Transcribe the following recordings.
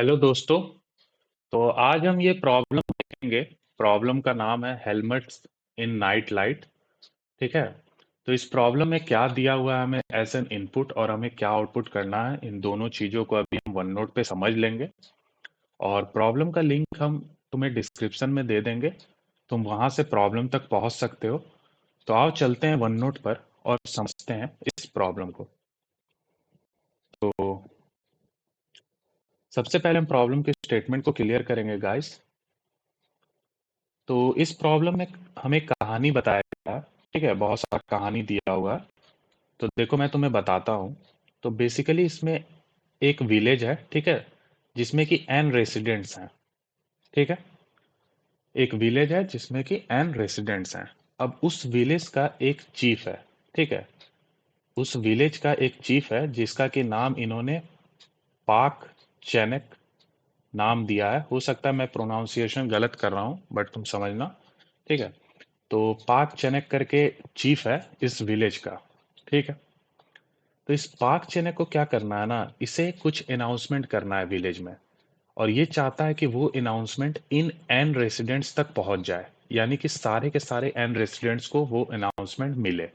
Hello दोस्तों। तो आज हम ये प्रॉब्लम देखेंगे। प्रॉब्लम का नाम है हेलमेट्स इन नाइट लाइट। ठीक है। तो इस प्रॉब्लम में क्या दिया हुआ है हमें एज एन इनपुट और हमें क्या आउटपुट करना है, इन दोनों चीज़ों को अभी हम वन नोट पे समझ लेंगे। और प्रॉब्लम का लिंक हम तुम्हें डिस्क्रिप्शन में दे देंगे। तुम वहां से प्रॉब्लम तक पहुंच सकते हो। तो आओ चलते हैं वन नोट पर और समझते हैं इस प्रॉब्लम को। तो सबसे पहले हम प्रॉब्लम के स्टेटमेंट को क्लियर करेंगे गाइस। तो इस प्रॉब्लम में हमें कहानी बताया गया है। ठीक है, बहुत सारा कहानी दिया हुआ है। तो देखो मैं तुम्हें बताता हूँ। तो बेसिकली इसमें एक विलेज है, ठीक है, जिसमें कि एन रेसिडेंट्स हैं। ठीक है, एक विलेज है जिसमें कि एन रेसिडेंट्स हैं। अब उस विलेज का एक चीफ है। ठीक है, उस विलेज का एक चीफ है जिसका कि नाम इन्होंने पाक चैनक नाम दिया है। हो सकता है मैं प्रोनाउंसिएशन गलत कर रहा हूँ, बट तुम समझना। ठीक है। तो पाक चेनेक करके चीफ है इस विलेज का। ठीक है। तो इस पाक चेनेक को क्या करना है ना, इसे कुछ अनाउंसमेंट करना है विलेज में। और ये चाहता है कि वो अनाउंसमेंट इन एन रेसिडेंट्स तक पहुंच जाए, यानी कि सारे के सारे एन रेसिडेंट्स को वो अनाउंसमेंट मिले।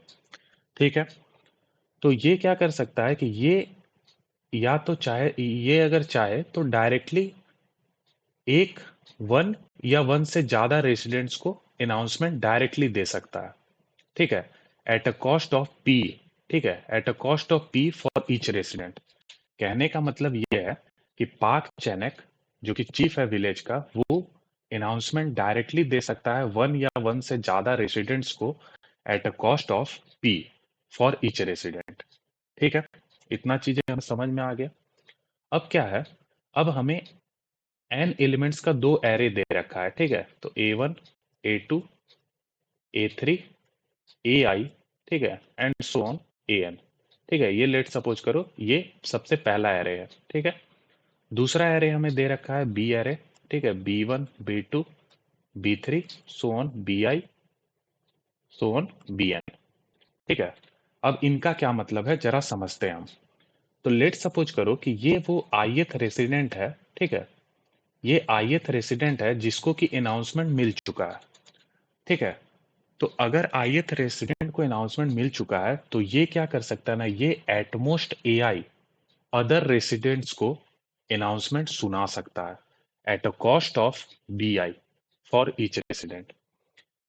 ठीक है। तो ये क्या कर सकता है कि ये या तो चाहे, ये अगर चाहे तो डायरेक्टली एक वन या वन से ज्यादा रेसिडेंट्स को अनाउंसमेंट डायरेक्टली दे सकता है। ठीक है, at a cost of P. ठीक है, at a cost of P for each resident. कहने का मतलब ये है कि पाक चैनक जो कि चीफ है विलेज का, वो अनाउंसमेंट डायरेक्टली दे सकता है वन या वन से ज्यादा रेसिडेंट्स को at a cost of P for each resident. ठीक है, इतना चीजें हमें समझ में आ गया। अब क्या है, अब हमें एन एलिमेंट्स का दो एरे दे रखा है। ठीक है, तो A1, A2, A3, AI। ठीक है, एंड सो ऑन AN। ठीक है, ये लेट सपोज करो ये सबसे पहला एरे है। ठीक है, दूसरा एरे हमें दे रखा है बी एरे। ठीक है, B1, B2, B3, so on BI, so on BN। ठीक है, अब इनका क्या मतलब है जरा समझते हैं हम। तो लेट सपोज करो कि ये वो आईएथ रेसिडेंट है। ठीक है, ये आईएथ रेसिडेंट है जिसको कि अनाउंसमेंट मिल चुका है। ठीक है, तो अगर आईएथ रेसिडेंट को अनाउंसमेंट मिल चुका है तो ये क्या कर सकता है ना, ये एटमोस्ट एआई अदर रेसिडेंट्स को अनाउंसमेंट सुना सकता है at a cost of BI for each resident.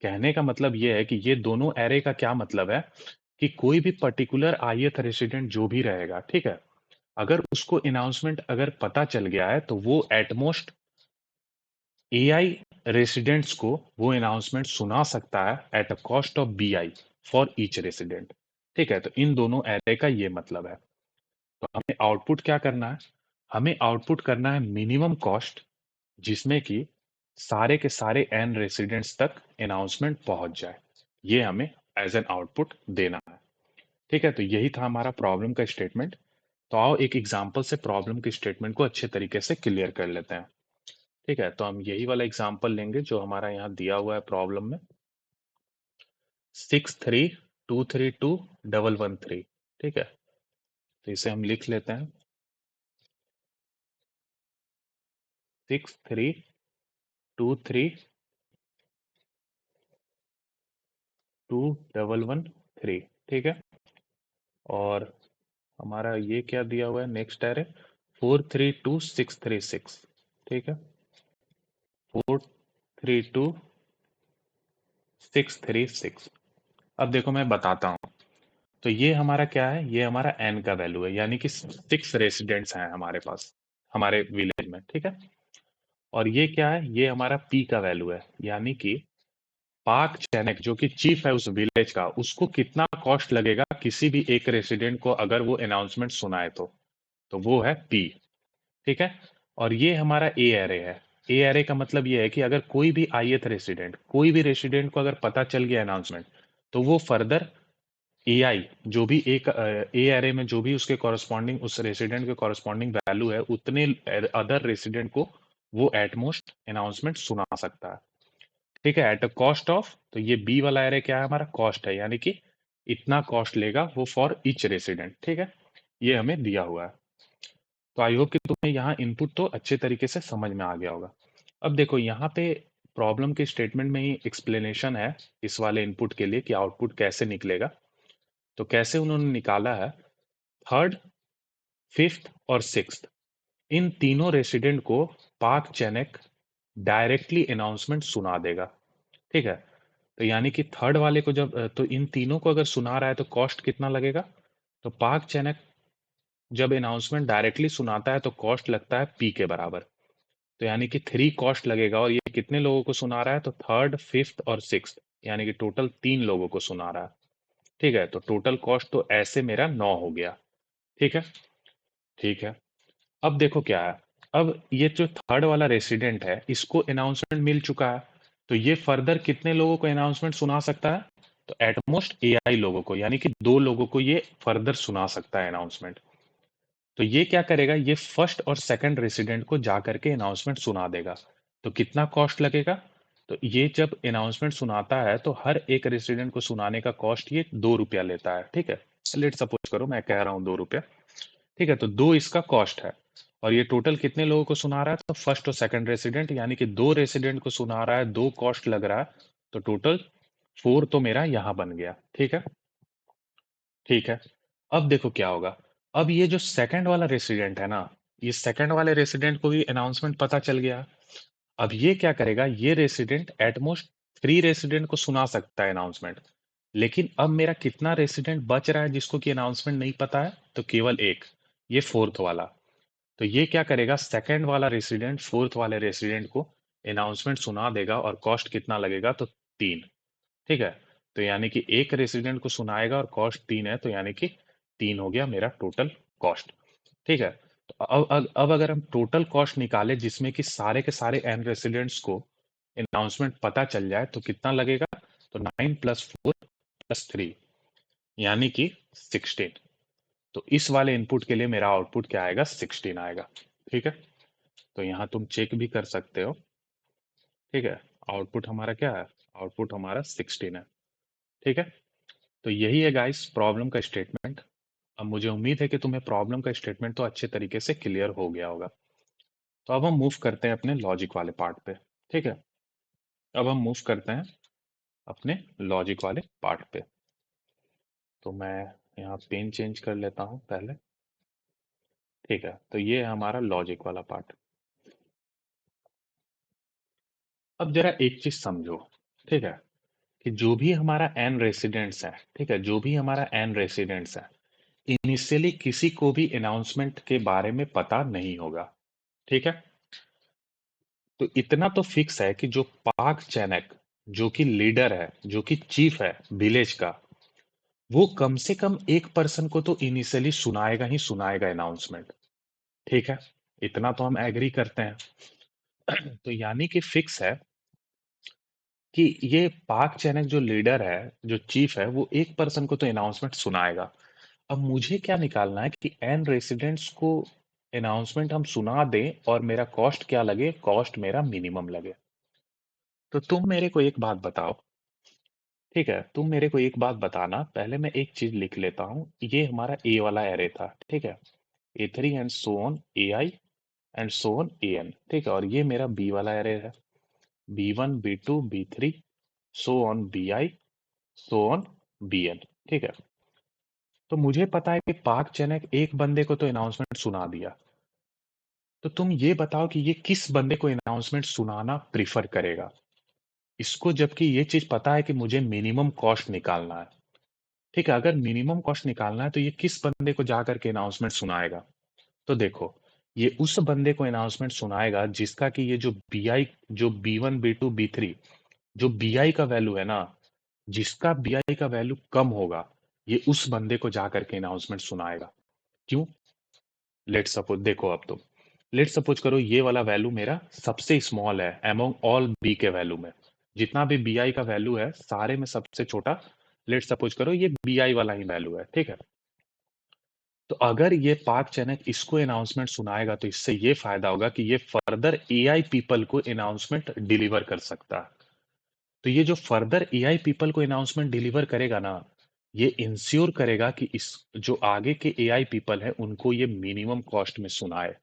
कहने का मतलब ये है कि ये दोनों एरे का क्या मतलब है कि कोई भी पर्टिकुलर आईएथ रेसिडेंट जो भी रहेगा, ठीक है, अगर उसको अनाउंसमेंट अगर पता चल गया है तो वो एटमोस्ट एआई रेसिडेंट्स को वो अनाउंसमेंट सुना सकता है at a cost of BI for each resident. ठीक है, तो इन दोनों एरे का ये मतलब है। तो हमें आउटपुट क्या करना है, हमें आउटपुट करना है मिनिमम कॉस्ट जिसमें कि सारे के सारे एन रेसिडेंट्स तक अनाउंसमेंट पहुंच जाए। ये हमें एज एन आउटपुट देना है। ठीक है, तो यही था हमारा प्रॉब्लम का स्टेटमेंट। तो आओ एक एग्जांपल से प्रॉब्लम के स्टेटमेंट को अच्छे तरीके से क्लियर कर लेते हैं। ठीक है, तो हम यही वाला एग्जांपल लेंगे जो हमारा यहाँ दिया हुआ है प्रॉब्लम में, 632321113। ठीक है, तो इसे हम लिख लेते हैं, 632321113। ठीक है, और हमारा ये क्या दिया हुआ है, नेक्स्ट एरे 432636। ठीक है, 432636। अब देखो मैं बताता हूँ। तो ये हमारा क्या है, ये हमारा एन का वैल्यू है, यानी कि 6 रेसिडेंट्स हैं हमारे पास, हमारे विलेज में। ठीक है, और ये क्या है, ये हमारा पी का वैल्यू है, यानी कि पाक चैनक जो कि चीफ है उस विलेज का, उसको कितना कॉस्ट लगेगा किसी भी एक रेसिडेंट को अगर वो अनाउंसमेंट सुनाए तो वो है पी। ठीक है, और ये हमारा ए एरे है। ए एरे का मतलब ये है कि अगर कोई भी आईएथ रेसिडेंट, कोई भी रेसिडेंट को अगर पता चल गया अनाउंसमेंट, तो वो फर्दर एआई जो भी एक ए एरे में जो भी उसके कॉरस्पॉन्डिंग उस रेसिडेंट के कॉरस्पॉन्डिंग वैल्यू है, उतने अदर रेसिडेंट को वो एटमोस्ट अनाउंसमेंट सुना सकता है। ठीक है, एट अ कॉस्ट ऑफ, तो ये बी वाला एरे क्या है, हमारा कॉस्ट है, यानी कि इतना कॉस्ट लेगा वो फॉर ईच रेसिडेंट। ठीक है, ये हमें दिया हुआ है। तो आई होप कि तुम्हें यहाँ इनपुट तो अच्छे तरीके से समझ में आ गया होगा। अब देखो यहाँ पे प्रॉब्लम के स्टेटमेंट में ही एक्सप्लेनेशन है इस वाले इनपुट के लिए कि आउटपुट कैसे निकलेगा। तो कैसे उन्होंने निकाला है, थर्ड, फिफ्थ और सिक्स्थ, इन तीनों रेसिडेंट को पार्क चैनक डायरेक्टली अनाउंसमेंट सुना देगा। ठीक है, तो यानी कि थर्ड वाले को जब तो इन तीनों को अगर सुना रहा है तो कॉस्ट कितना लगेगा, तो पार्क चैनक जब अनाउंसमेंट डायरेक्टली सुनाता है तो कॉस्ट लगता है पी के बराबर। तो यानी कि 3 कॉस्ट लगेगा, और ये कितने लोगों को सुना रहा है, तो थर्ड, फिफ्थ और सिक्स्थ, यानी कि टोटल 3 लोगों को सुना रहा है। ठीक है, तो टोटल कॉस्ट तो ऐसे मेरा 9 हो गया। ठीक है, ठीक है। अब देखो क्या है, अब ये जो थर्ड वाला रेसिडेंट है इसको अनाउंसमेंट मिल चुका है, तो ये फर्दर कितने लोगों को अनाउंसमेंट सुना सकता है, तो एटमोस्ट एआई लोगों को, यानी कि 2 लोगों को ये फर्दर सुना सकता है अनाउंसमेंट। तो ये क्या करेगा, ये फर्स्ट और सेकंड रेसिडेंट को जा करके अनाउंसमेंट सुना देगा। तो कितना कॉस्ट लगेगा, तो ये जब अनाउंसमेंट सुनाता है तो हर एक रेसिडेंट को सुनाने का कॉस्ट ये 2 रुपया लेता है। ठीक है, लेट सपोज करो मैं कह रहा हूँ 2 रुपया। ठीक है, तो 2 इसका कॉस्ट है, और ये टोटल कितने लोगों को सुना रहा है, तो फर्स्ट और सेकंड रेसिडेंट, यानी कि 2 रेसिडेंट को सुना रहा है, 2 कॉस्ट लग रहा है, तो टोटल 4 तो मेरा यहाँ बन गया। ठीक है, ठीक है। अब देखो क्या होगा, अब ये जो सेकंड वाला रेसिडेंट है ना, ये सेकंड वाले रेसिडेंट को भी अनाउंसमेंट पता चल गया। अब ये क्या करेगा, ये रेसिडेंट एटमोस्ट 3 रेसिडेंट को सुना सकता है अनाउंसमेंट, लेकिन अब मेरा कितना रेसिडेंट बच रहा है जिसको कि अनाउंसमेंट नहीं पता है, तो केवल एक, ये फोर्थ वाला। तो ये क्या करेगा, सेकंड वाला रेसिडेंट फोर्थ वाले रेसिडेंट को अनाउंसमेंट सुना देगा, और कॉस्ट कितना लगेगा, तो 3। ठीक है, तो यानी कि एक रेसिडेंट को सुनाएगा और कॉस्ट 3 है, तो यानी कि 3 हो गया मेरा टोटल कॉस्ट। ठीक है, तो अब अगर हम टोटल कॉस्ट निकाले जिसमें कि सारे के सारे एन रेसिडेंट्स को अनाउंसमेंट पता चल जाए, तो कितना लगेगा, तो 9 + 4 + 3, यानी कि 16। तो इस वाले इनपुट के लिए मेरा आउटपुट क्या आएगा, 16 आएगा। ठीक है, तो यहाँ तुम चेक भी कर सकते हो। ठीक है, आउटपुट हमारा क्या है, आउटपुट हमारा 16 है। ठीक है, तो यही है गाइस प्रॉब्लम का स्टेटमेंट। अब मुझे उम्मीद है कि तुम्हें प्रॉब्लम का स्टेटमेंट तो अच्छे तरीके से क्लियर हो गया होगा। तो अब हम मूव करते हैं अपने लॉजिक वाले पार्ट पे। ठीक है, अब हम मूव करते हैं अपने लॉजिक वाले पार्ट पे। तो मैं यहाँ पेन चेंज कर लेता हूँ पहले। ठीक है, तो ये है हमारा लॉजिक वाला पार्ट। अब जरा एक चीज समझो। ठीक है, कि जो भी हमारा एन रेसिडेंट्स है, ठीक है, जो भी हमारा एन रेसिडेंट्स है, इनिशियली किसी को भी अनाउंसमेंट के बारे में पता नहीं होगा। ठीक है, तो इतना तो फिक्स है कि जो पाक चैनक, जो कि लीडर है, जो कि चीफ है विलेज का, वो कम से कम एक पर्सन को तो इनिशियली सुनाएगा ही सुनाएगा अनाउंसमेंट। ठीक है, इतना तो हम एग्री करते हैं। तो यानी कि फिक्स है कि ये पाक चैनक जो लीडर है, जो चीफ है, वो एक पर्सन को तो अनाउंसमेंट सुनाएगा। अब मुझे क्या निकालना है कि एन रेसिडेंट्स को अनाउंसमेंट हम सुना दें और मेरा कॉस्ट क्या लगे, कॉस्ट मेरा मिनिमम लगे। तो तुम मेरे को एक बात बताओ। ठीक है, तुम मेरे को एक बात बताना, पहले मैं एक चीज लिख लेता हूँ। ये हमारा ए वाला एरे था। ठीक है, A3 and so on AI and so on AN। ठीक है, और ये मेरा बी वाला एरे है, B1 B2 B3 so on BI so on BN। ठीक है, तो मुझे पता है कि पाक चैनक एक बंदे को तो अनाउंसमेंट सुना दिया। तो तुम ये बताओ कि ये किस बंदे को अनाउंसमेंट सुनाना प्रीफर करेगा, इसको, जबकि ये चीज पता है कि मुझे मिनिमम कॉस्ट निकालना है। ठीक है, अगर मिनिमम कॉस्ट निकालना है तो ये किस बंदे को जा करके अनाउंसमेंट सुनाएगा, तो देखो, ये उस बंदे को अनाउंसमेंट सुनाएगा जिसका कि ये जो बीआई, जो B1 B2 B3, जो बीआई का वैल्यू है ना, जिसका बीआई का वैल्यू कम होगा, ये उस बंदे को जा करके अनाउंसमेंट सुनाएगा। क्यों, लेट सपोज, देखो अब तुम लेट सपोज करो ये वाला वैल्यू मेरा सबसे स्मॉल है अमोंग ऑल बी के वैल्यू में। जितना भी बीआई का वैल्यू है सारे में सबसे छोटा, लेट सपोज करो ये बीआई वाला ही वैल्यू है। ठीक है, तो अगर ये पाक चैनक इसको अनाउंसमेंट सुनाएगा तो इससे ये फायदा होगा कि ये फर्दर एआई पीपल को अनाउंसमेंट डिलीवर कर सकता है। तो ये जो फर्दर एआई पीपल को अनाउंसमेंट डिलीवर करेगा ना, ये इंश्योर करेगा कि इस जो आगे के एआई पीपल है उनको ये मिनिमम कॉस्ट में सुनाए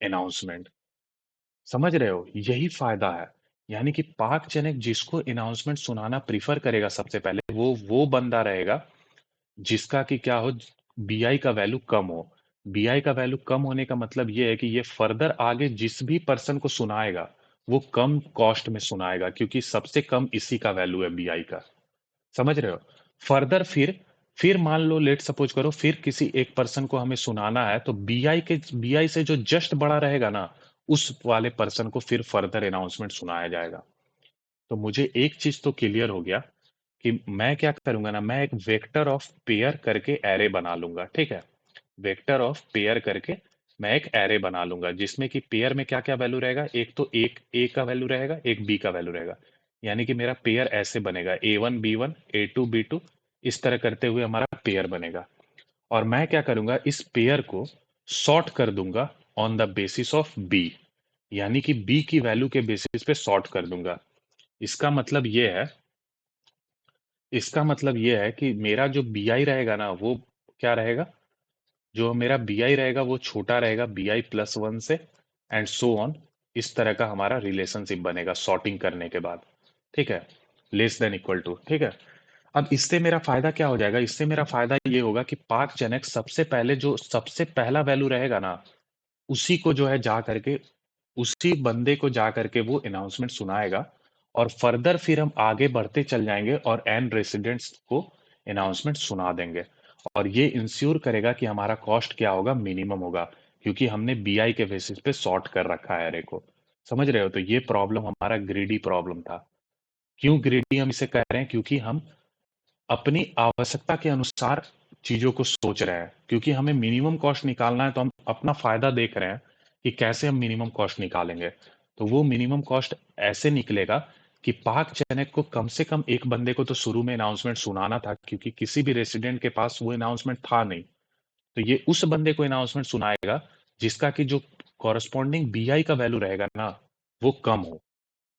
अनाउंसमेंट। समझ रहे हो? यही फायदा है। यानी कि पाक चैनक जिसको अनाउंसमेंट सुनाना प्रीफर करेगा सबसे पहले वो बंदा रहेगा जिसका कि क्या हो, बीआई का वैल्यू कम हो। बीआई का वैल्यू कम होने का मतलब ये है कि ये फर्दर आगे जिस भी पर्सन को सुनाएगा वो कम कॉस्ट में सुनाएगा, क्योंकि सबसे कम इसी का वैल्यू है बीआई का। समझ रहे हो? फर्दर फिर मान लो, लेट सपोज करो, फिर किसी एक पर्सन को हमें सुनाना है तो बीआई से जो जस्ट बड़ा रहेगा ना, उस वाले पर्सन को फिर फर्दर अनाउंसमेंट सुनाया जाएगा। तो मुझे एक चीज तो क्लियर हो गया कि मैं क्या करूंगा ना, मैं एक वेक्टर ऑफ पेयर करके एरे बना लूंगा। ठीक है? वेक्टर ऑफ पेयर करके मैं एक एरे बना लूंगा जिसमें कि पेयर में क्या क्या वैल्यू रहेगा। एक तो एक ए का वैल्यू रहेगा, एक बी का वैल्यू रहेगा। यानी कि मेरा पेयर ऐसे बनेगा, A1 B1 A2 B2, इस तरह करते हुए हमारा पेयर बनेगा। और मैं क्या करूंगा, इस पेयर को सॉर्ट कर दूंगा on the basis of B, यानी कि बी की वैल्यू के बेसिस पे सॉर्ट कर दूंगा। इसका मतलब ये है इसका मतलब ये है कि मेरा जो बी आई रहेगा ना, वो क्या रहेगा, जो मेरा बी आई रहेगा वो छोटा रहेगा BI+1 से, एंड सो ऑन। इस तरह का हमारा रिलेशनशिप बनेगा सॉर्टिंग करने के बाद। ठीक है? Less than equal to. ठीक है? अब इससे मेरा फायदा क्या हो जाएगा, इससे मेरा फायदा ये होगा कि पाक जनक सबसे पहले जो सबसे पहला वैल्यू रहेगा ना, उसी को जो है जा करके, उसी बंदे को जा करके वो अनाउंसमेंट सुनाएगा। और फर्दर फिर हम आगे बढ़ते चल जाएंगे और एन रेसिडेंट्स को अनाउंसमेंट सुना देंगे। और ये इंश्योर करेगा कि हमारा कॉस्ट क्या होगा, मिनिमम होगा, क्योंकि हमने बीआई के बेसिस पे सॉर्ट कर रखा है एरे को। समझ रहे हो? तो ये प्रॉब्लम हमारा ग्रीडी प्रॉब्लम था। क्यों ग्रीडी हम इसे कह रहे हैं? क्योंकि हम अपनी आवश्यकता के अनुसार चीजों को सोच रहे हैं। क्योंकि हमें मिनिमम कॉस्ट निकालना है तो हम अपना फायदा देख रहे हैं कि कैसे हम मिनिमम कॉस्ट निकालेंगे। तो वो मिनिमम कॉस्ट ऐसे निकलेगा कि पाक चैनक को कम से कम एक बंदे को तो शुरू में अनाउंसमेंट सुनाना था, क्योंकि किसी भी रेसिडेंट के पास वो अनाउंसमेंट था नहीं। तो ये उस बंदे को अनाउंसमेंट सुनाएगा जिसका कि जो कॉरस्पॉन्डिंग बीआई का वैल्यू रहेगा ना, वो कम हो।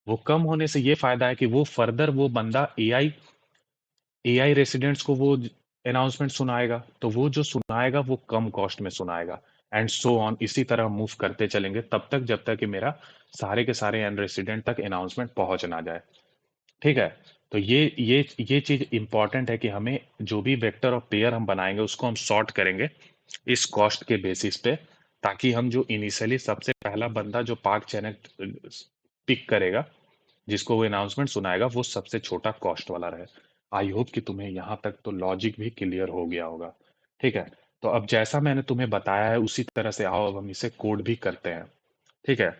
वो कम होने से ये फायदा है कि वो फर्दर वो बंदा एआई रेसिडेंट्स को वो अनाउंसमेंट सुनाएगा, तो वो जो सुनाएगा वो कम कॉस्ट में सुनाएगा, एंड सो ऑन। इसी तरह मूव करते चलेंगे तब तक जब तक कि मेरा सारे के सारे एंड रेसिडेंट तक अनाउंसमेंट पहुंच ना जाए। ठीक है? तो ये चीज इंपॉर्टेंट है कि हमें जो भी वेक्टर ऑफ पेयर हम बनाएंगे उसको हम सॉर्ट करेंगे इस कॉस्ट के बेसिस पे, ताकि हम जो इनिशियली सबसे पहला बंदा जो पार्क चैनल पिक करेगा, जिसको वो अनाउंसमेंट सुनाएगा, वो सबसे छोटा कॉस्ट वाला रहे। आई होप कि तुम्हें यहाँ तक तो लॉजिक भी क्लियर हो गया होगा। ठीक है? तो अब जैसा मैंने तुम्हें बताया है उसी तरह से आओ अब हम इसे कोड भी करते हैं। ठीक है?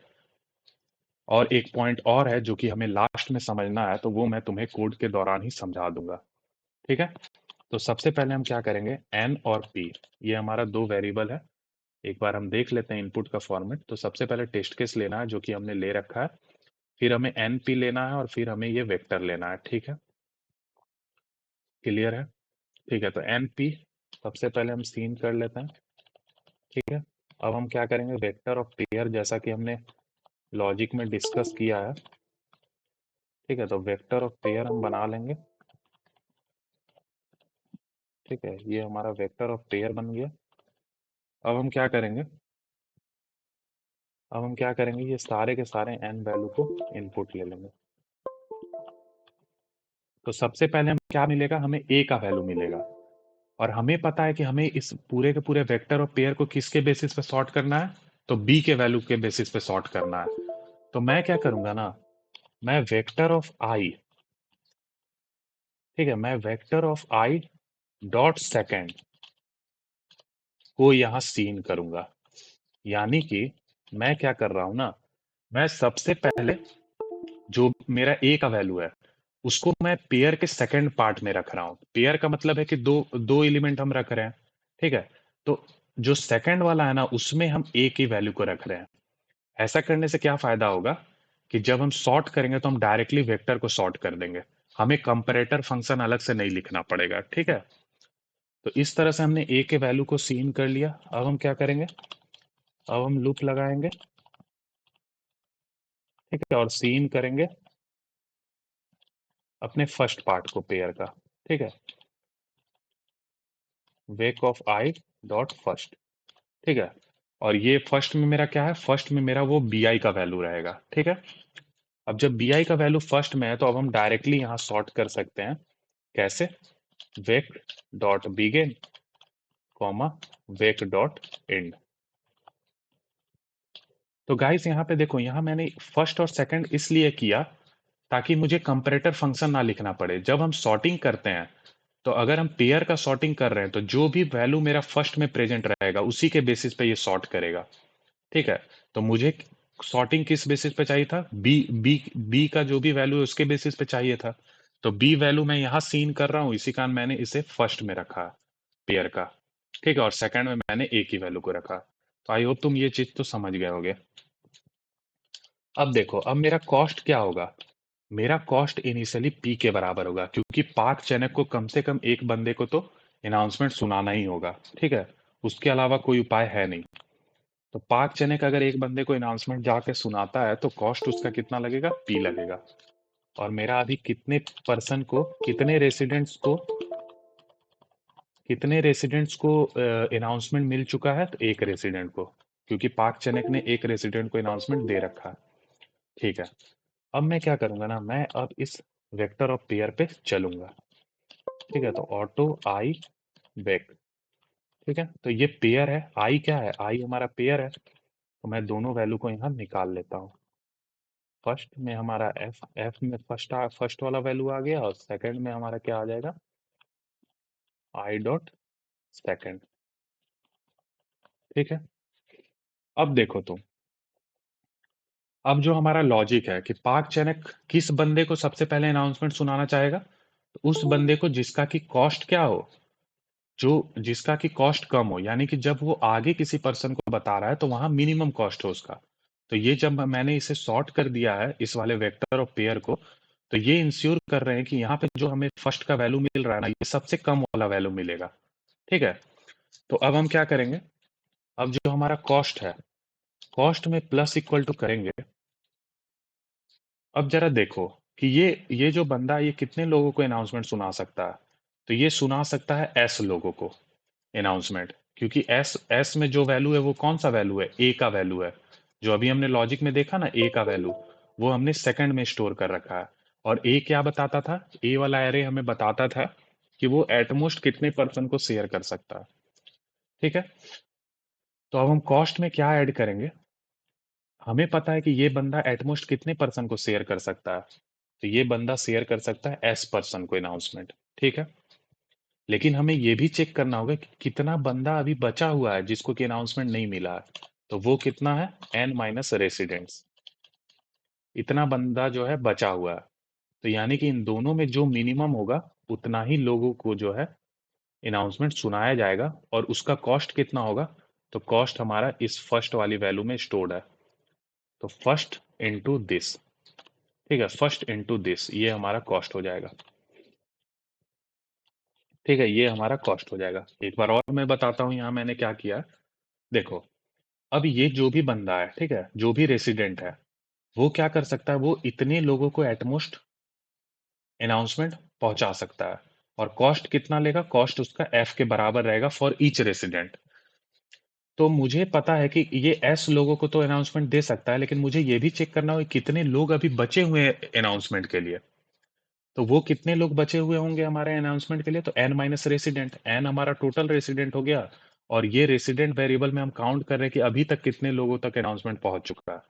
और एक पॉइंट और है जो कि हमें लास्ट में समझना है, तो वो मैं तुम्हें कोड के दौरान ही समझा दूंगा। ठीक है? तो सबसे पहले हम क्या करेंगे, एन और पी, ये हमारा दो वेरिएबल है। एक बार हम देख लेते हैं इनपुट का फॉर्मेट। तो सबसे पहले टेस्ट केस लेना है जो कि हमने ले रखा है, फिर हमें एन पी लेना है और फिर हमें ये वेक्टर लेना है। ठीक है? क्लियर है? ठीक है, तो एन पी सबसे पहले हम सीन कर लेते हैं। ठीक है? अब हम क्या करेंगे, वेक्टर ऑफ पेयर, जैसा कि हमने लॉजिक में डिस्कस किया है। ठीक है? तो वेक्टर ऑफ पेयर हम बना लेंगे। ठीक है? ये हमारा वेक्टर ऑफ पेयर बन गया। अब हम क्या करेंगे, ये सारे के सारे एन वैल्यू को इनपुट ले लेंगे। तो सबसे पहले हम क्या मिलेगा, हमें ए का वैल्यू मिलेगा। और हमें पता है कि हमें इस पूरे के पूरे वेक्टर और पेयर को किसके बेसिस पे सॉर्ट करना है, तो बी के वैल्यू के बेसिस पे सॉर्ट करना है। तो मैं क्या करूंगा ना, मैं वेक्टर ऑफ आई, ठीक है, मैं vector of I dot second को यहां सीन करूंगा। यानी कि मैं क्या कर रहा हूं ना, मैं सबसे पहले जो मेरा ए का वैल्यू है उसको मैं पेयर के सेकंड पार्ट में रख रहा हूँ। पेयर का मतलब है कि दो दो एलिमेंट हम रख रहे हैं। ठीक है? तो जो सेकंड वाला है ना उसमें हम ए की वैल्यू को रख रहे हैं। ऐसा करने से क्या फायदा होगा कि जब हम सॉर्ट करेंगे तो हम डायरेक्टली वेक्टर को सॉर्ट कर देंगे, हमें कंपैरेटर फंक्शन अलग से नहीं लिखना पड़ेगा। ठीक है? तो इस तरह से हमने ए के वैल्यू को सीन कर लिया। अब हम क्या करेंगे, अब हम लूप लगाएंगे। ठीक है? और सीन करेंगे अपने फर्स्ट पार्ट को पेयर का। ठीक है, wake of I dot first. ठीक है, और ये फर्स्ट में मेरा क्या है, फर्स्ट में मेरा वो बी आई का वैल्यू रहेगा। ठीक है, अब जब बी आई का वैल्यू फर्स्ट में है तो अब हम डायरेक्टली यहाँ सॉर्ट कर सकते हैं। कैसे? Wake dot begin comma wake dot end. तो गाइस यहाँ पे देखो, यहाँ मैंने फर्स्ट और सेकंड इसलिए किया ताकि मुझे कंपैरेटर फंक्शन ना लिखना पड़े। जब हम सॉर्टिंग करते हैं तो अगर हम पेयर का सॉर्टिंग कर रहे हैं तो जो भी वैल्यू मेरा फर्स्ट में प्रेजेंट रहेगा उसी के बेसिस पे ये सॉर्ट करेगा। ठीक है, तो मुझे सॉर्टिंग किस बेसिस पे चाहिए था, बी बी बी का जो भी वैल्यू है उसके बेसिस पे चाहिए था। तो बी वैल्यू मैं यहाँ सीन कर रहा हूँ, इसी कारण मैंने इसे फर्स्ट में रखा पेयर का। ठीक है, और सेकंड में मैंने ए की वैल्यू को रखा। तो आई होप तुम ये चीज तो समझ गए होगे। अब देखो, अब मेरा कॉस्ट क्या होगा, मेरा कॉस्ट इनिशियली पी के बराबर होगा, क्योंकि पार्क चैनक को कम से कम एक बंदे को तो अनाउंसमेंट सुनाना ही होगा। ठीक है, उसके अलावा कोई उपाय है नहीं। तो पार्क चैनक अगर एक बंदे को अनाउंसमेंट जाके सुनाता है तो कॉस्ट उसका कितना लगेगा, पी लगेगा। और मेरा अभी कितने पर्सन को, कितने रेसिडेंट्स को अनाउंसमेंट मिल चुका है, तो एक रेसिडेंट को, क्योंकि पार्क चैनक ने एक रेसिडेंट को अनाउंसमेंट दे रखा है। ठीक है, अब मैं क्या करूंगा ना, मैं अब इस वेक्टर ऑफ पेयर पे चलूंगा। ठीक है, तो ऑटो आई वेक। ठीक है, तो ये पेयर है, आई क्या है, आई हमारा पेयर है। तो मैं दोनों वैल्यू को यहाँ निकाल लेता हूँ। फर्स्ट में हमारा एफ एफ में फर्स्ट वाला वैल्यू आ गया, और सेकंड में हमारा क्या आ जाएगा, आई डॉट सेकंड। ठीक है, अब देखो तुम, अब जो हमारा लॉजिक है कि पार्क चैनक किस बंदे को सबसे पहले अनाउंसमेंट सुनाना चाहेगा, तो उस बंदे को जिसका की कॉस्ट क्या हो, जो जिसका की कॉस्ट कम हो, यानी कि जब वो आगे किसी पर्सन को बता रहा है तो वहां मिनिमम कॉस्ट हो उसका। तो ये जब मैंने इसे सॉर्ट कर दिया है इस वाले वेक्टर और पेयर को, तो ये इंश्योर कर रहे हैं कि यहाँ पे जो हमें फर्स्ट का वैल्यू मिल रहा है ना, ये सबसे कम वाला वैल्यू मिलेगा। ठीक है, तो अब हम क्या करेंगे, अब जो हमारा कॉस्ट है, कॉस्ट में प्लस इक्वल टू करेंगे। अब जरा देखो कि ये जो बंदा, ये कितने लोगों को अनाउंसमेंट सुना सकता है, तो ये सुना सकता है एस लोगों को अनाउंसमेंट, क्योंकि एस एस में जो वैल्यू है वो कौन सा वैल्यू है, ए का वैल्यू है। जो अभी हमने लॉजिक में देखा ना, ए का वैल्यू, वो हमने सेकंड में स्टोर कर रखा है। और ए क्या बताता था, ए वाला एरे हमें बताता था कि वो एटमोस्ट कितने पर्सन को शेयर कर सकता है। ठीक है, तो अब हम कॉस्ट में क्या ऐड करेंगे, हमें पता है कि ये बंदा एटमोस्ट कितने पर्सन को शेयर कर सकता है, तो ये बंदा शेयर कर सकता है एस पर्सन को अनाउंसमेंट। ठीक है, लेकिन हमें ये भी चेक करना होगा कि कितना बंदा अभी बचा हुआ है जिसको कि अनाउंसमेंट नहीं मिला है। तो वो कितना है, एन माइनस रेसिडेंट्स, इतना बंदा जो है बचा हुआ है। तो यानी कि इन दोनों में जो मिनिमम होगा उतना ही लोगों को जो है अनाउंसमेंट सुनाया जाएगा, और उसका कॉस्ट कितना होगा, तो कॉस्ट हमारा इस फर्स्ट वाली वैल्यू में स्टोर्ड है। तो फर्स्ट इंटू दिस। ठीक है, फर्स्ट इंटू दिस, ये हमारा कॉस्ट हो जाएगा। ठीक है, ये हमारा कॉस्ट हो जाएगा। एक बार और मैं बताता हूँ यहाँ मैंने क्या किया। देखो, अब ये जो भी बंदा है, ठीक है, जो भी रेसिडेंट है, वो क्या कर सकता है, वो इतने लोगों को एटमोस्ट अनाउंसमेंट पहुंचा सकता है। और कॉस्ट कितना लेगा, कॉस्ट उसका एफ के बराबर रहेगा फॉर ईच रेसिडेंट। तो मुझे पता है कि ये एस लोगों को तो अनाउंसमेंट दे सकता है, लेकिन मुझे ये भी चेक करना होगा कितने लोग अभी बचे हुए हैं अनाउंसमेंट के लिए। तो वो कितने लोग बचे हुए होंगे हमारे अनाउंसमेंट के लिए, तो एन माइनस रेसिडेंट, एन हमारा टोटल रेसिडेंट हो गया। और ये रेसिडेंट वेरिएबल में हम काउंट कर रहे हैं कि अभी तक कितने लोगों तक अनाउंसमेंट पहुंच चुका है।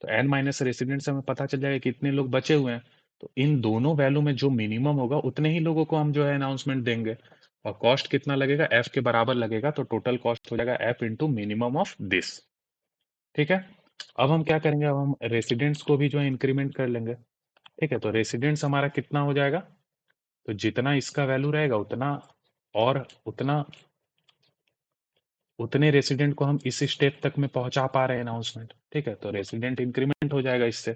तो एन माइनस रेसिडेंट से हमें पता चल जाएगा कितने लोग बचे हुए हैं। तो इन दोनों वैल्यू में जो मिनिमम होगा उतने ही लोगों को हम जो है अनाउंसमेंट देंगे। और कॉस्ट कितना लगेगा, एफ के बराबर लगेगा, तो टोटल कॉस्ट हो जाएगा F into minimum of this. ठीक है, अब हम क्या करेंगे, अब हम रेसिडेंट्स को भी जो है इंक्रीमेंट कर लेंगे। ठीक है, तो रेसिडेंट्स हमारा कितना हो जाएगा, तो जितना इसका वैल्यू रहेगा उतना, और उतना, उतने रेसिडेंट को हम इस स्टेप तक में पहुंचा पा रहे हैं अनाउंसमेंट। ठीक है, तो रेसिडेंट इंक्रीमेंट हो जाएगा इससे।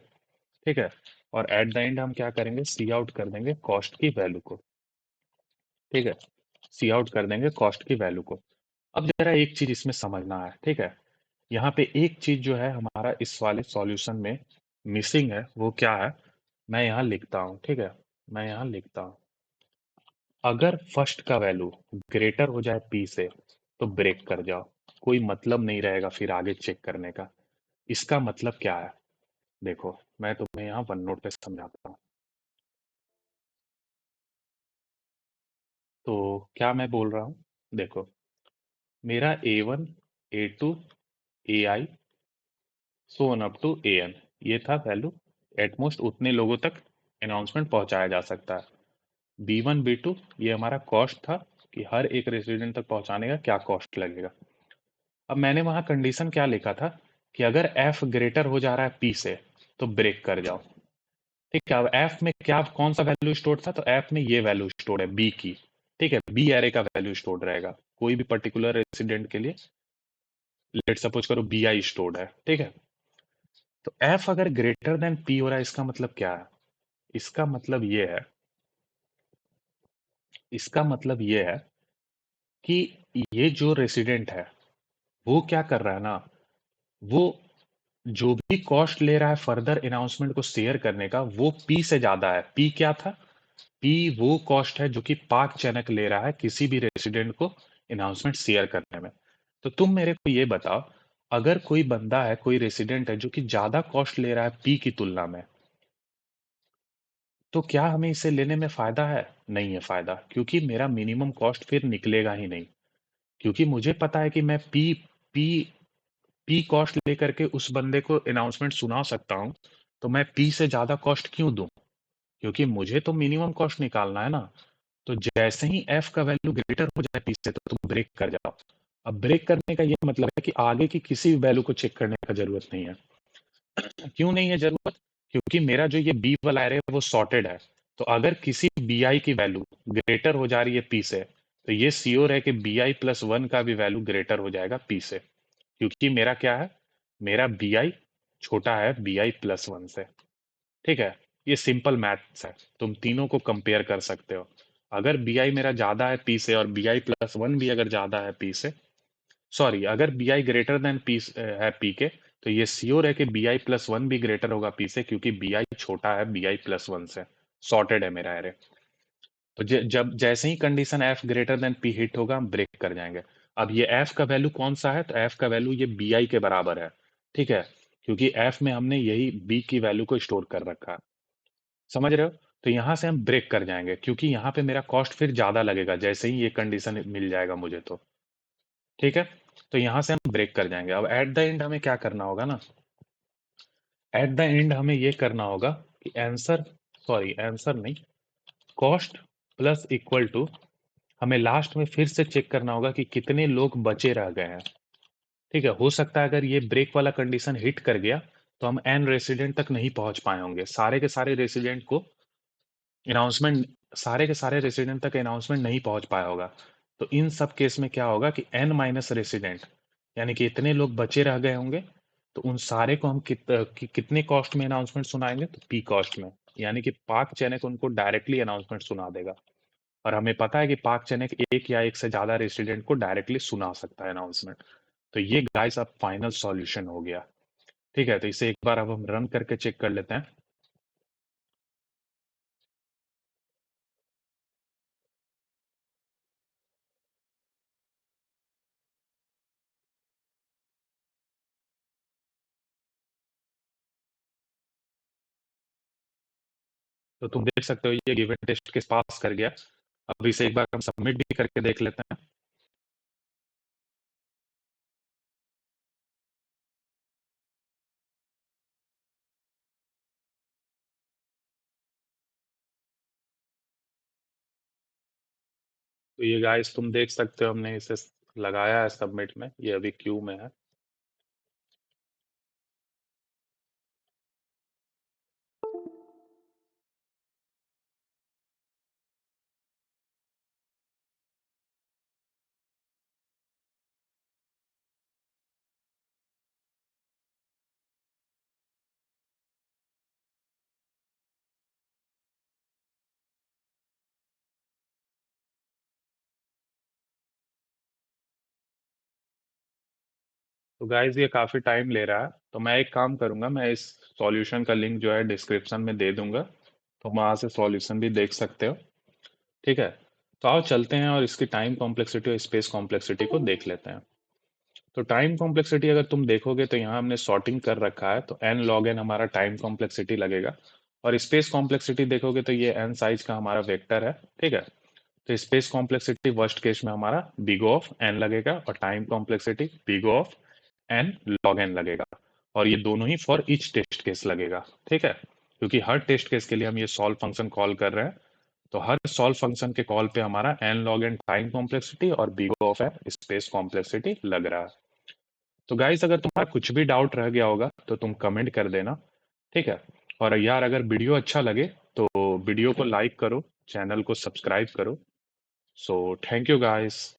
ठीक है, और एट द एंड हम क्या करेंगे, सी आउट कर देंगे कॉस्ट की वैल्यू को। ठीक है, सी आउट कर देंगे कॉस्ट की वैल्यू को। अब जरा एक चीज इसमें समझना है। ठीक है, यहाँ पे एक चीज जो है हमारा इस वाले सॉल्यूशन में मिसिंग है, वो क्या है, मैं यहाँ लिखता हूँ। ठीक है, मैं यहाँ लिखता हूँ, अगर फर्स्ट का वैल्यू ग्रेटर हो जाए पी से तो ब्रेक कर जाओ, कोई मतलब नहीं रहेगा फिर आगे चेक करने का। इसका मतलब क्या है? देखो, मैं तुम्हें यहाँ वन नोट पे समझाता हूँ। तो क्या मैं बोल रहा हूँ, देखो, मेरा A1, A2, AI so on up to AN, ये था वैल्यू। एटमोस्ट उतने लोगों तक अनाउंसमेंट पहुंचाया जा सकता है। B1, B2 ये हमारा कॉस्ट था कि हर एक रेसिडेंट तक पहुंचाने का क्या कॉस्ट लगेगा। अब मैंने वहां कंडीशन क्या लिखा था कि अगर F ग्रेटर हो जा रहा है P से तो ब्रेक कर जाओ। ठीक है, अब F में क्या कौन सा वैल्यू स्टोर था, तो F में ये वैल्यू स्टोर है B की। ठीक है, B एरे का वैल्यू स्टोर रहेगा कोई भी पर्टिकुलर रेसिडेंट के लिए। लेट सपोज करो BI स्टोर्ड है। ठीक है, तो F अगर ग्रेटर देन P हो रहा है, इसका मतलब क्या है? इसका मतलब ये है, इसका मतलब ये है कि ये जो रेसिडेंट है वो क्या कर रहा है ना, वो जो भी कॉस्ट ले रहा है फर्दर अनाउंसमेंट को शेयर करने का, वो पी से ज्यादा है। पी क्या था? पी वो कॉस्ट है जो कि पाक चैनक ले रहा है किसी भी रेसिडेंट को अनाउंसमेंट शेयर करने में। तो तुम मेरे को ये बताओ, अगर कोई बंदा है, कोई रेसिडेंट है जो कि ज्यादा कॉस्ट ले रहा है पी की तुलना में, तो क्या हमें इसे लेने में फायदा है? नहीं है फायदा, क्योंकि मेरा मिनिमम कॉस्ट फिर निकलेगा ही नहीं। क्योंकि मुझे पता है कि मैं पी पी पी कॉस्ट लेकर के उस बंदे को अनाउंसमेंट सुना सकता हूँ। तो मैं पी से ज्यादा कॉस्ट क्यों दूं? क्योंकि मुझे तो मिनिमम कॉस्ट निकालना है ना। तो जैसे ही एफ का वैल्यू ग्रेटर हो जाए पी से तो तुम ब्रेक कर जाओ। अब ब्रेक करने का ये मतलब है कि आगे की किसी भी वैल्यू को चेक करने का जरूरत नहीं है। क्यों नहीं है जरूरत? क्योंकि मेरा जो ये बी वाला एरे है वो सॉर्टेड है। तो अगर किसी बी आई की वैल्यू ग्रेटर हो जा रही है पी से, तो ये श्योर है कि बी आई प्लस वन का भी वैल्यू ग्रेटर हो जाएगा पी से। क्योंकि मेरा क्या है, मेरा बी आई छोटा है बी आई प्लस वन से। ठीक है, ये सिंपल मैथ्स है, तुम तीनों को कंपेयर कर सकते हो। अगर बी आई मेरा ज्यादा है पी से और बी आई प्लस वन भी अगर ज्यादा है पी से, सॉरी, अगर B I greater than P है पी के, तो ये श्योर है कि बी आई प्लस वन भी ग्रेटर होगा पी से, क्योंकि बी आई छोटा है बी आई प्लस वन से। सॉर्टेड है मेरा एरे। तो जब जैसे ही condition F greater than P hit होगा, हम ब्रेक कर जाएंगे। अब ये एफ का वैल्यू कौन सा है, तो एफ का वैल्यू ये बी आई के बराबर है। ठीक है, क्योंकि एफ में हमने यही बी की वैल्यू को स्टोर कर रखा है। समझ रहे हो? तो यहां से हम ब्रेक कर जाएंगे, क्योंकि यहाँ पे मेरा कॉस्ट फिर ज्यादा लगेगा जैसे ही ये कंडीशन मिल जाएगा मुझे तो। ठीक है, तो यहां से हम ब्रेक कर जाएंगे। अब एट द एंड हमें क्या करना होगा ना, एट द एंड हमें ये करना होगा कि आंसर, सॉरी आंसर नहीं, कॉस्ट प्लस इक्वल टू, हमें लास्ट में फिर से चेक करना होगा कि कितने लोग बचे रह गए हैं। ठीक है, हो सकता है अगर ये ब्रेक वाला कंडीशन हिट कर गया तो हम एन रेसिडेंट तक नहीं पहुंच पाए होंगे, सारे के सारे रेसिडेंट को अनाउंसमेंट, सारे के सारे रेसिडेंट तक अनाउंसमेंट नहीं पहुंच पाया होगा। तो इन सब केस में क्या होगा कि एन माइनस रेसिडेंट, यानी कि इतने लोग बचे रह गए होंगे, तो उन सारे को हम कितने कॉस्ट में अनाउंसमेंट सुनाएंगे, तो पी कॉस्ट में। यानी कि पाक चैनक उनको डायरेक्टली अनाउंसमेंट सुना देगा। और हमें पता है कि पाक चैनक एक या एक से ज्यादा रेसिडेंट को डायरेक्टली सुना सकता है अनाउंसमेंट। तो ये गाइस अब फाइनल सॉल्यूशन हो गया। ठीक है, तो इसे एक बार अब हम रन करके चेक कर लेते हैं। तो तुम देख सकते हो ये गिवन टेस्ट के पास कर गया। अब इसे एक बार हम सबमिट भी करके देख लेते हैं। तो ये गाइस तुम देख सकते हो हमने इसे लगाया है सबमिट में, ये अभी क्यू में है। तो गाइस ये काफी टाइम ले रहा है, तो मैं एक काम करूंगा, मैं इस सॉल्यूशन का लिंक जो है डिस्क्रिप्शन में दे दूंगा, तो वहां से सॉल्यूशन भी देख सकते हो। ठीक है, तो आओ चलते हैं और इसकी टाइम कॉम्प्लेक्सिटी और स्पेस कॉम्प्लेक्सिटी को देख लेते हैं। तो टाइम कॉम्प्लेक्सिटी अगर तुम देखोगे तो यहाँ हमने सॉर्टिंग कर रखा है, तो n log n हमारा टाइम कॉम्प्लेक्सिटी लगेगा। और स्पेस कॉम्प्लेक्सिटी देखोगे तो ये n साइज का हमारा वेक्टर है, ठीक है। तो स्पेस कॉम्प्लेक्सिटी वर्स्ट केस में हमारा बिग ऑफ n लगेगा और time complexity big of n log n लगेगा। और ये दोनों ही फॉर ईच टेस्ट केस लगेगा, ठीक है, क्योंकि हर टेस्ट केस के लिए हम ये सॉल्व फंक्शन कॉल कर रहे हैं। तो हर सॉल्व फंक्शन के कॉल पे हमारा n log n time complexity और big of n space complexity लग रहा है। तो गाइस अगर तुम्हारा कुछ भी डाउट रह गया होगा तो तुम कमेंट कर देना, ठीक है। और यार अगर वीडियो अच्छा लगे तो वीडियो को लाइक करो, चैनल को सब्सक्राइब करो। So thank you guys.